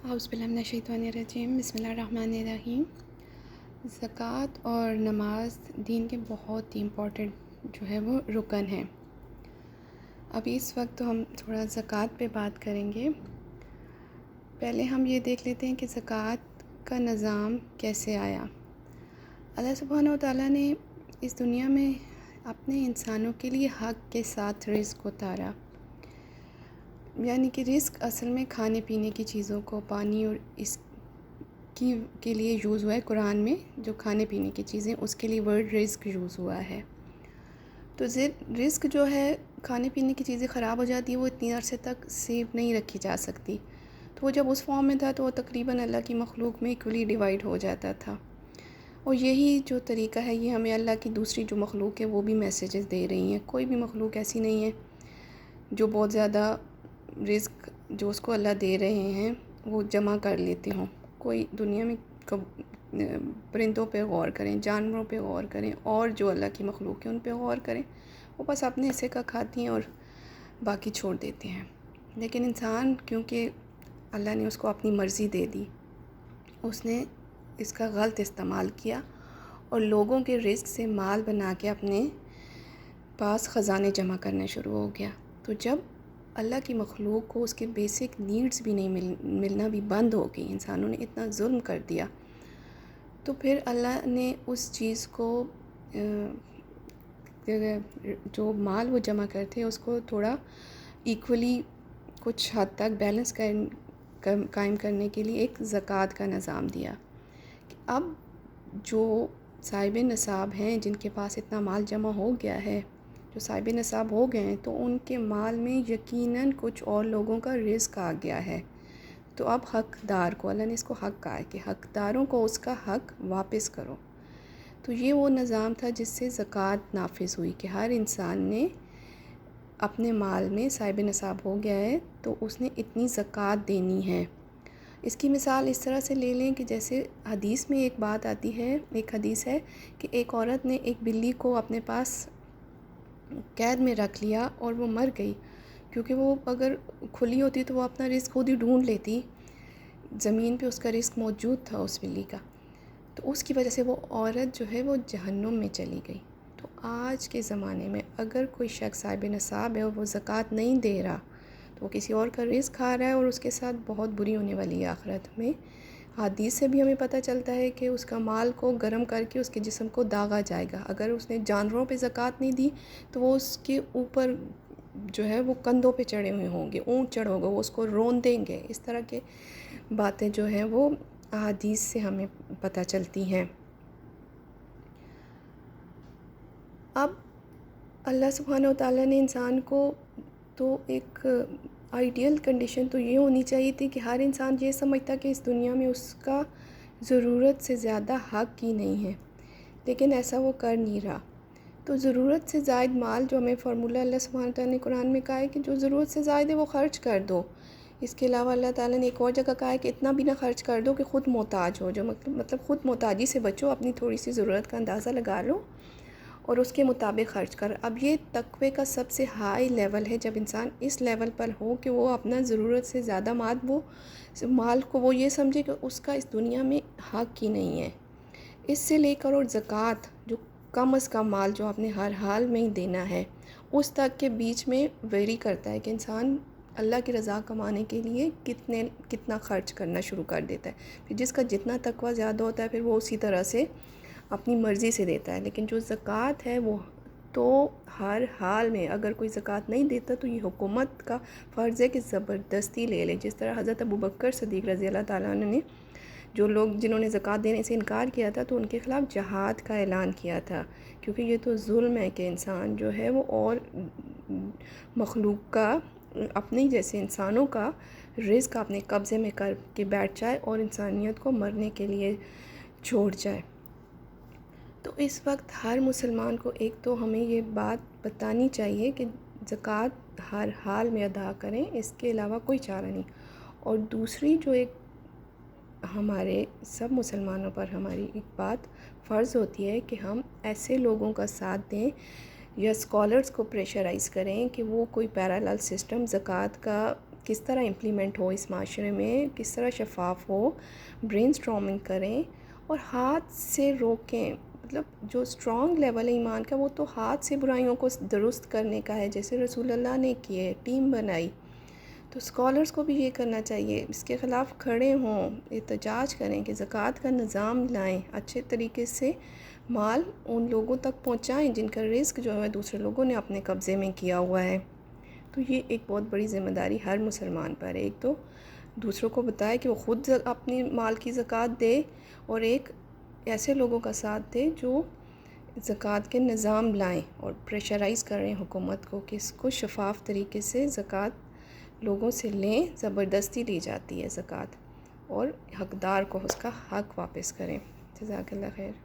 اعوذ باللہ من الشیطان الرجیم، بسم اللہ الرحمن الرحیم۔ زکوٰۃ اور نماز دین کے بہت ہی امپورٹنٹ جو ہے وہ رکن ہیں۔ ابھی اس وقت تو ہم تھوڑا زکوٰۃ پہ بات کریں گے۔ پہلے ہم یہ دیکھ لیتے ہیں کہ زکوٰۃ کا نظام کیسے آیا۔ اللہ سبحانہ و تعالیٰ نے اس دنیا میں اپنے انسانوں کے لیے حق کے ساتھ رزق اتارا، یعنی کہ رزق اصل میں کھانے پینے کی چیزوں کو، پانی اور اس کے لیے یوز ہوا ہے۔ قرآن میں جو کھانے پینے کی چیزیں، اس کے لیے ورڈ رزق یوز ہوا ہے۔ تو رزق جو ہے، کھانے پینے کی چیزیں خراب ہو جاتی ہیں، وہ اتنی عرصے تک سیو نہیں رکھی جا سکتی، تو وہ جب اس فارم میں تھا تو وہ تقریباً اللہ کی مخلوق میں ایکولی ڈیوائڈ ہو جاتا تھا۔ اور یہی جو طریقہ ہے، یہ ہمیں اللہ کی دوسری جو مخلوق ہے وہ بھی میسیجز دے رہی ہیں۔ کوئی بھی مخلوق ایسی نہیں ہے جو بہت زیادہ رزق جو اس کو اللہ دے رہے ہیں وہ جمع کر لیتے ہوں۔ کوئی دنیا میں پرندوں پہ غور کریں، جانوروں پہ غور کریں، اور جو اللہ کی مخلوق ہے ان پہ غور کریں، وہ بس اپنے حصے کا کھاتی ہیں اور باقی چھوڑ دیتے ہیں۔ لیکن انسان، کیونکہ اللہ نے اس کو اپنی مرضی دے دی، اس نے اس کا غلط استعمال کیا اور لوگوں کے رزق سے مال بنا کے اپنے پاس خزانے جمع کرنا شروع ہو گیا۔ تو جب اللہ کی مخلوق کو اس کے بیسک نیڈز بھی نہیں ملنا بھی بند ہو گئی، انسانوں نے اتنا ظلم کر دیا، تو پھر اللہ نے اس چیز کو جو مال وہ جمع کرتے اس کو تھوڑا ایکولی کچھ حد تک بیلنس قائم کرنے کے لیے ایک زکوٰۃ کا نظام دیا کہ اب جو صاحب نصاب ہیں، جن کے پاس اتنا مال جمع ہو گیا ہے، جو صاحب نصاب ہو گئے ہیں، تو ان کے مال میں یقیناً کچھ اور لوگوں کا رزق آ گیا ہے، تو اب حقدار کو، اللہ نے اس کو حق کہا ہے کہ حقداروں کو اس کا حق واپس کرو۔ تو یہ وہ نظام تھا جس سے زکوٰۃ نافذ ہوئی کہ ہر انسان نے اپنے مال میں، صاحب نصاب ہو گیا ہے تو اس نے اتنی زکوٰۃ دینی ہے۔ اس کی مثال اس طرح سے لے لیں کہ جیسے حدیث میں ایک بات آتی ہے، ایک حدیث ہے کہ ایک عورت نے ایک بلی کو اپنے پاس قید میں رکھ لیا اور وہ مر گئی، کیونکہ وہ اگر کھلی ہوتی تو وہ اپنا رزق خود ہی ڈھونڈ لیتی، زمین پہ اس کا رزق موجود تھا اس بلی کا، تو اس کی وجہ سے وہ عورت جو ہے وہ جہنم میں چلی گئی۔ تو آج کے زمانے میں اگر کوئی شخص صاحب نصاب ہے اور وہ زکوٰۃ نہیں دے رہا، تو وہ کسی اور کا رزق کھا رہا ہے اور اس کے ساتھ بہت بری ہونے والی ہے آخرت میں۔ حدیث سے بھی ہمیں پتہ چلتا ہے کہ اس کا مال کو گرم کر کے اس کے جسم کو داغا جائے گا۔ اگر اس نے جانوروں پہ زکوٰۃ نہیں دی تو وہ اس کے اوپر جو ہے وہ کندھوں پہ چڑھے ہوئے ہوں گے، اونٹ چڑھ ہوگا، وہ اس کو رون دیں گے۔ اس طرح کے باتیں جو ہیں وہ احادیث سے ہمیں پتہ چلتی ہیں۔ اب اللہ سبحانہ و تعالیٰ نے انسان کو تو ایک آئیڈیل کنڈیشن تو یہ ہونی چاہیے تھی کہ ہر انسان یہ سمجھتا کہ اس دنیا میں اس کا ضرورت سے زیادہ حق ہی نہیں ہے، لیکن ایسا وہ کر نہیں رہا۔ تو ضرورت سے زائد مال، جو ہمیں فارمولہ اللہ سبحانہ تعالیٰ نے قرآن میں کہا ہے کہ جو ضرورت سے زائد ہے وہ خرچ کر دو۔ اس کے علاوہ اللہ تعالیٰ نے ایک اور جگہ کہا ہے کہ اتنا بھی نہ خرچ کر دو کہ خود محتاج ہو، جو مطلب خود محتاجی سے بچو، اپنی تھوڑی سی ضرورت کا اندازہ لگا لو اور اس کے مطابق خرچ کر۔ اب یہ تقوی کا سب سے ہائی لیول ہے، جب انسان اس لیول پر ہو کہ وہ اپنا ضرورت سے زیادہ مال کو وہ یہ سمجھے کہ اس کا اس دنیا میں حق ہی نہیں ہے۔ اس سے لے کر اور زکوٰۃ، جو کم از کم مال جو آپ نے ہر حال میں ہی دینا ہے، اس تک کے بیچ میں ویری کرتا ہے کہ انسان اللہ کی رضا کمانے کے لیے کتنا خرچ کرنا شروع کر دیتا ہے۔ پھر جس کا جتنا تقوی زیادہ ہوتا ہے پھر وہ اسی طرح سے اپنی مرضی سے دیتا ہے۔ لیکن جو زکوٰۃ ہے وہ تو ہر حال میں، اگر کوئی زکوٰۃ نہیں دیتا تو یہ حکومت کا فرض ہے کہ زبردستی لے لے۔ جس طرح حضرت ابوبکر صدیق رضی اللہ تعالیٰ عنہ نے، جو لوگ جنہوں نے زکوٰۃ دینے سے انکار کیا تھا، تو ان کے خلاف جہاد کا اعلان کیا تھا، کیونکہ یہ تو ظلم ہے کہ انسان جو ہے وہ اور مخلوق کا، اپنے جیسے انسانوں کا رزق اپنے قبضے میں کر کے بیٹھ جائے اور انسانیت کو مرنے کے لیے چھوڑ جائے۔ تو اس وقت ہر مسلمان کو ایک تو ہمیں یہ بات بتانی چاہیے کہ زکوٰۃ ہر حال میں ادا کریں، اس کے علاوہ کوئی چارہ نہیں۔ اور دوسری جو ایک ہمارے سب مسلمانوں پر ہماری ایک بات فرض ہوتی ہے کہ ہم ایسے لوگوں کا ساتھ دیں یا اسکالرز کو پریشرائز کریں کہ وہ کوئی پیرالل سسٹم زکوٰۃ کا کس طرح امپلیمنٹ ہو اس معاشرے میں، کس طرح شفاف ہو، برین اسٹارمنگ کریں اور ہاتھ سے روکیں. مطلب جو اسٹرانگ لیول ہے ایمان کا وہ تو ہاتھ سے برائیوں کو درست کرنے کا ہے، جیسے رسول اللہ نے کیے، ٹیم بنائی. تو اسکالرس کو بھی یہ کرنا چاہیے، اس کے خلاف کھڑے ہوں، احتجاج کریں کہ زکوٰۃ کا نظام لائیں، اچھے طریقے سے مال ان لوگوں تک پہنچائیں جن کا رزق جو ہے دوسرے لوگوں نے اپنے قبضے میں کیا ہوا ہے. تو یہ ایک بہت بڑی ذمہ داری ہر مسلمان پر ہے. ایک تو دوسروں کو بتائے کہ وہ خود اپنی مال کی زکوٰۃ دے، اور ایک ایسے لوگوں کا ساتھ دے جو زکوٰۃ کے نظام لائیں اور پریشرائز کریں حکومت کو کہ اس کو شفاف طریقے سے زکوٰۃ لوگوں سے لیں. زبردستی لی جاتی ہے زکوٰۃ، اور حقدار کو اس کا حق واپس کریں. جزاک اللہ خیر.